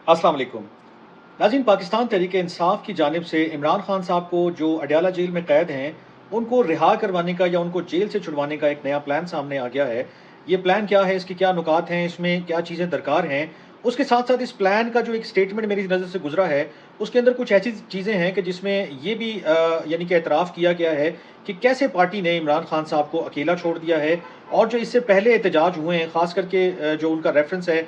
अस्सलाम वालेकुम नाज़रीन। पाकिस्तान तहरीक इंसाफ की जानिब से इमरान खान साहब को जो अडयाला जेल में कैद हैं उनको रिहा करवाने का या उनको जेल से छुड़वाने का एक नया प्लान सामने आ गया है। ये प्लान क्या है, इसके क्या नुकात हैं, इसमें क्या चीज़ें दरकार हैं, उसके साथ साथ इस प्लान का जो एक स्टेटमेंट मेरी नज़र से गुजरा है उसके अंदर कुछ ऐसी चीज़ें हैं कि जिसमें ये भी यानी कि एतराफ़ किया गया है कि कैसे पार्टी ने इमरान खान साहब को अकेला छोड़ दिया है। और जो इससे पहले एहतजाज हुए हैं, ख़ास करके जो उनका रेफरेंस है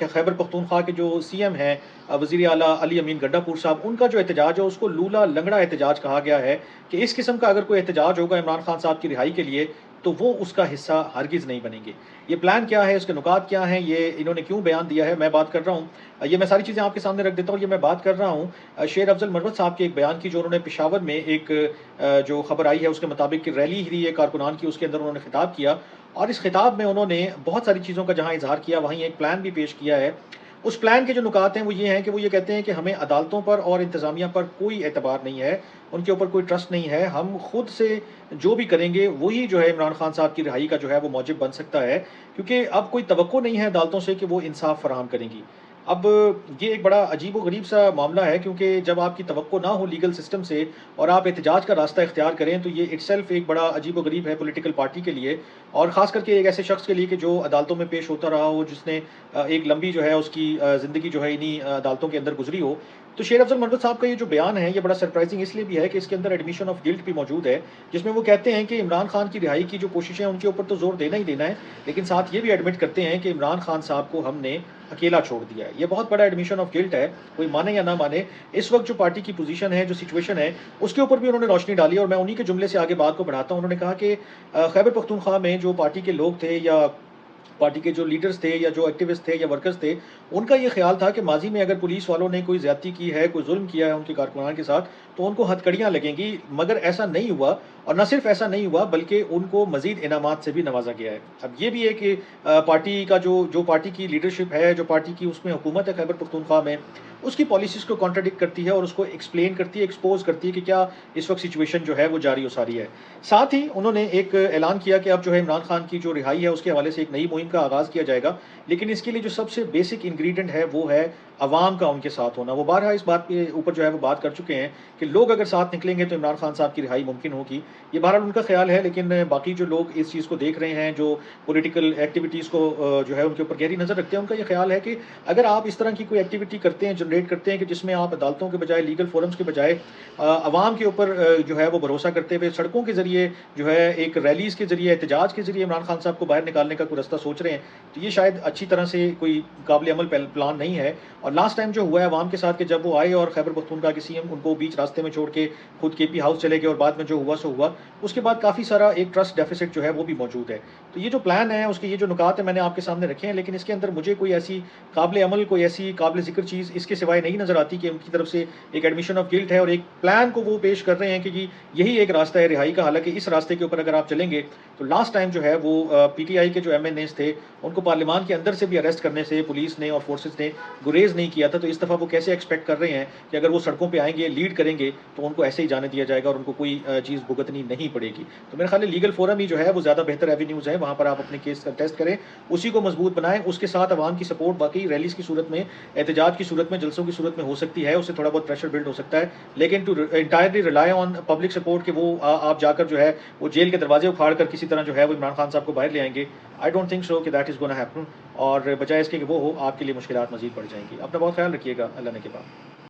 खैबर पख्तूनख्वा के जो सीएम हैं वज़ीर आला अली अमीन गड्डापुर साहब, उनका जो एहतजाज है उसको लूला लंगड़ा एहतजाज कहा गया है कि इस किस्म का अगर कोई एहतजाज होगा इमरान खान साहब की रिहाई के लिए तो वो उसका हिस्सा हरगिज़ नहीं बनेंगे। ये प्लान क्या है, उसके नुकात क्या हैं, ये इन्होंने क्यों बयान दिया है, मैं बात कर रहा हूँ। ये मैं सारी चीज़ें आपके सामने रख देता हूँ। ये मैं बात कर रहा हूँ शेर अफजल मरवत साहब के एक बयान की, जो उन्होंने पेशावर में एक जो खबर आई है उसके मुताबिक कि रैली थी एक कारकुनान की, उसके अंदर उन्होंने खिताब किया और इस खिताब में उन्होंने बहुत सारी चीज़ों का जहाँ इजहार किया वहीं एक प्लान भी पेश किया है। उस प्लान के जो नुकात हैं वो ये हैं कि वो ये कहते हैं कि हमें अदालतों पर और इंतज़ामिया पर कोई एतबार नहीं है, उनके ऊपर कोई ट्रस्ट नहीं है। हम खुद से जो भी करेंगे वही जो है इमरान खान साहब की रिहाई का जो है वो मौजिब बन सकता है, क्योंकि अब कोई तवक्को नहीं है अदालतों से कि वो इंसाफ फराहम करेंगी। अब ये एक बड़ा अजीब व गरीब सा मामला है, क्योंकि जब आपकी तवक्को ना हो लीगल सिस्टम से और आप एहतजाज का रास्ता इख्तियार करें तो ये इटसेल्फ एक बड़ा अजीब व गरीब है पॉलिटिकल पार्टी के लिए, और ख़ास करके एक ऐसे शख्स के लिए कि जो अदालतों में पेश होता रहा हो, जिसने एक लंबी जो है उसकी ज़िंदगी जो है इन्हीं अदालतों के अंदर गुजरी हो। तो शेर अफजल मरवत साहब का ये जो बयान है ये बड़ा सरप्राइजिंग इसलिए भी है कि इसके अंदर एडमिशन ऑफ गिल्ट भी मौजूद है, जिसमें वो कहते हैं कि इमरान खान की रिहाई की जो कोशिशें हैं उनके ऊपर तो जोर देना ही देना है, लेकिन साथ ये भी एडमिट करते हैं कि इमरान खान साहब को हमने अकेला छोड़ दिया है। ये बहुत बड़ा एडमिशन ऑफ गिल्ट है, कोई माने या ना माने। इस वक्त जो पार्टी की पोजीशन है, जो सिचुएशन है, उसके ऊपर भी उन्होंने रोशनी डाली और मैं उन्हीं के जुमले से आगे बात को बढ़ाता हूँ। उन्होंने कहा कि खैबर पख्तूनख्वा में जो पार्टी के लोग थे या पार्टी के जो लीडर्स थे या जो एक्टिविस्ट थे या वर्कर्स थे, उनका ये ख्याल था कि माजी में अगर पुलिस वालों ने कोई ज़्यादती की है, कोई जुल्म किया है उनके कारकुनान के साथ, तो उनको हथकड़ियाँ लगेंगी। मगर ऐसा नहीं हुआ, और न सिर्फ ऐसा नहीं हुआ बल्कि उनको मज़ीद इनामात से भी नवाजा गया है। अब ये भी है कि पार्टी का जो पार्टी की लीडरशिप है, जो पार्टी की उसमें हुकूमत है खैबर पख्तूनख्वा में, उसकी पॉलिसीज़ को कॉन्ट्राडिक्ट करती है और उसको एक्सप्लेन करती है, एक्सपोज़ करती है कि क्या इस वक्त सिचुएशन जो है वो जारी और सारी है। साथ ही उन्होंने एक ऐलान किया कि अब जो है इमरान खान की जो रिहाई है उसके हवाले से एक नई मुहिम का आगाज़ किया जाएगा, लेकिन इसके लिए जो सबसे बेसिक इंग्रीडिएंट है वो है अवाम का उनके साथ होना। वो बारहा इस बात के ऊपर जो है वो बात कर चुके हैं कि लोग अगर साथ निकलेंगे तो इमरान खान साहब की रिहाई मुमकिन होगी। ये बहरहाल उनका ख्याल है, लेकिन बाकी जो लोग इस चीज़ को देख रहे हैं, जो पॉलिटिकल एक्टिविटीज़ को जो है उनके ऊपर गहरी नज़र रखते हैं, उनका ये ख्याल है कि अगर आप इस तरह की कोई एक्टिविटी करते हैं, जनरेट करते हैं कि जिसमें आप अदालतों के बजाय, लीगल फोरम्स के बजाय अवाम के ऊपर जो है वो भरोसा करते हुए सड़कों के ज़रिए जो है एक रैलीज़ के ज़रिए, एहतजाज के ज़रिए इमरान खान साहब को बाहर निकालने का कोई रास्ता सोच रहे हैं, तो ये शायद अच्छी तरह से कोई काबिल अमल प्लान नहीं है। और लास्ट टाइम जो हुआ है अवाम के साथ कि जब वो आए और खैबर पख्तूनख्वा के सीएम उनको बीच रास्ते में छोड़ के खुद केपी हाउस चले गए और बाद में जो हुआ सो हुआ, उसके बाद काफ़ी सारा एक ट्रस्ट डेफिसिट जो है वो भी मौजूद है। तो ये जो प्लान है उसके ये जो नुकात है मैंने आपके सामने रखे हैं, लेकिन इसके अंदर मुझे कोई ऐसी काबिल अमल, कोई ऐसी काबिल ज़िक्र चीज़ इसके सिवाय नहीं नज़र आती कि उनकी तरफ से एक एडमिशन ऑफ गिल्ट है और एक प्लान को वो पेश कर रहे हैं कि जी यही एक रास्ता है रिहाई का। हालांकि इस रास्ते के ऊपर अगर आप चलेंगे तो लास्ट टाइम जो है वो पीटीआई के जो एमएनएस थे उनको पार्लियामान के अंदर से भी अरेस्ट करने से पुलिस ने और फोर्सेस ने गुरेज नहीं किया था। तो इस दफ़ा वो कैसे एक्सपेक्ट कर रहे हैं कि अगर वो सड़कों पे आएंगे, लीड करेंगे, तो उनको ऐसे ही जाने दिया जाएगा और उनको कोई चीज़ भुगतनी नहीं पड़ेगी। तो मेरे ख्याल है लीगल फोरम ही जो है वो ज़्यादा बेहतर एवेन्यूज़ है, वहाँ पर आप अपने केस का टेस्ट करें, उसी को मजबूत बनाएं। उसके साथ आवाम की सपोर्ट बाकी रैलीज़ की सूरत में, एहतजाज की सूरत में, जलसों की सूरत में हो सकती है, उससे थोड़ा बहुत प्रेशर बिल्ड हो सकता है, लेकिन to entirely rely on public support कि वो आप जाकर जो है वो जेल के दरवाजे उखाड़ कर किसी तरह जो है वो इमरान खान साहब को बाहर ले आएंगे, आई डोंट थिंक सो कि दैट इज़ गोना हैपन। और बजाय इसके कि वो हो, आपके लिए मुश्किलात मज़ीद बढ़ जाएंगी। अपना बहुत ख्याल रखिएगा। अल्लाह ने के बाद।